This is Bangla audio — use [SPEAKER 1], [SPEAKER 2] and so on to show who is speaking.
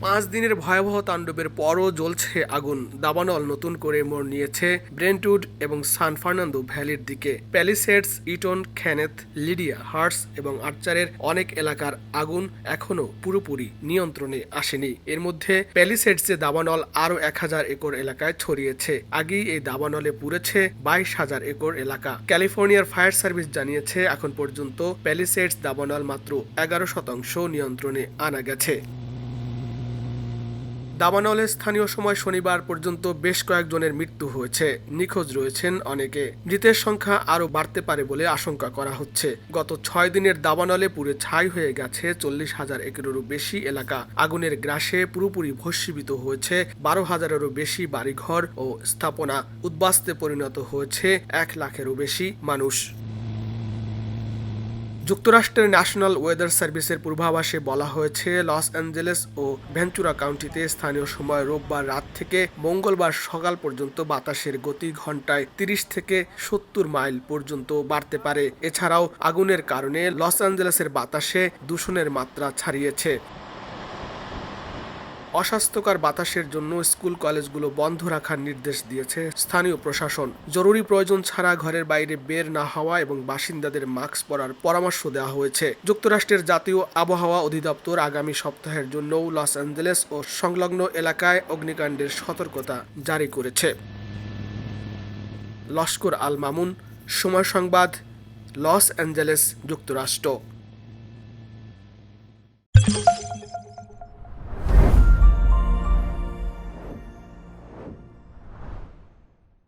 [SPEAKER 1] 5 দিনের ভয়াবহ তাণ্ডবের পরও জ্বলছে আগুন। দাবানল নতুন করে মোড় নিয়েছে ব্রেন্টউড এবং সান ফার্নান্দো ভ্যালির দিকে। প্যালিসেডস, ইটন, কেনেথ, লিডিয়া, হার্টস এবং আর্চারের অনেক এলাকার আগুন এখনও পুরোপুরি নিয়ন্ত্রণে আসেনি। এর মধ্যে প্যালিসেডসে দাবানল আরও 1000 একর এলাকায় ছড়িয়েছে। আগেই এই দাবানলে পুড়েছে 22,000 একর এলাকা। ক্যালিফোর্নিয়ার ফায়ার সার্ভিস জানিয়েছে এখন পর্যন্ত প্যালিসেডস দাবানল মাত্র 11% নিয়ন্ত্রণে আনা গেছে। দাবানলে স্থানীয় সময় শনিবার পর্যন্ত বেশ কয়েকজনের মৃত্যু হয়েছে। নিখোঁজ রয়েছেন অনেকে। মৃতের সংখ্যা আরও বাড়তে পারে বলে আশঙ্কা করা হচ্ছে। গত 6 দিনের দাবানলে পুড়ে ছাই হয়ে গেছে 40,000 একরেরও বেশি এলাকা। আগুনের গ্রাসে পুরোপুরি ভস্মীভূত হয়েছে 12,000-এরও বেশি বাড়িঘর ও স্থাপনা। উদ্বাস্তে পরিণত হয়েছে 1 লাখেরও বেশি মানুষ। যুক্তরাষ্ট্রের ন্যাশনাল ওয়েদার সার্ভিসের পূর্বাভাসে বলা হয়েছে, লস অ্যাঞ্জেলেস ও ভেঞ্চুরা কাউন্টিতে স্থানীয় সময় রোববার রাত থেকে মঙ্গলবার সকাল পর্যন্ত বাতাসের গতি ঘন্টায় 30 থেকে 70 মাইল পর্যন্ত বাড়তে পারে। এছাড়াও আগুনের কারণে লস অ্যাঞ্জেলেসের বাতাসে দূষণের মাত্রা ছাড়িয়েছে। অস্বাস্থ্যকর বাতাসের জন্য স্কুল কলেজগুলো বন্ধ রাখার নির্দেশ দিয়েছে স্থানীয় প্রশাসন। জরুরি প্রয়োজন ছাড়া ঘরের বাইরে বের না হওয়া এবং বাসিন্দাদের মাস্ক পরার পরামর্শ দেওয়া হয়েছে। যুক্তরাষ্ট্রের জাতীয় আবহাওয়া অধিদপ্তর আগামী সপ্তাহের জন্যও লস অ্যাঞ্জেলেস ও সংলগ্ন এলাকায় অগ্নিকাণ্ডের সতর্কতা জারি করেছে। লস্কর আল মামুন, সময় সংবাদ, লস অ্যাঞ্জেলেস, যুক্তরাষ্ট্র।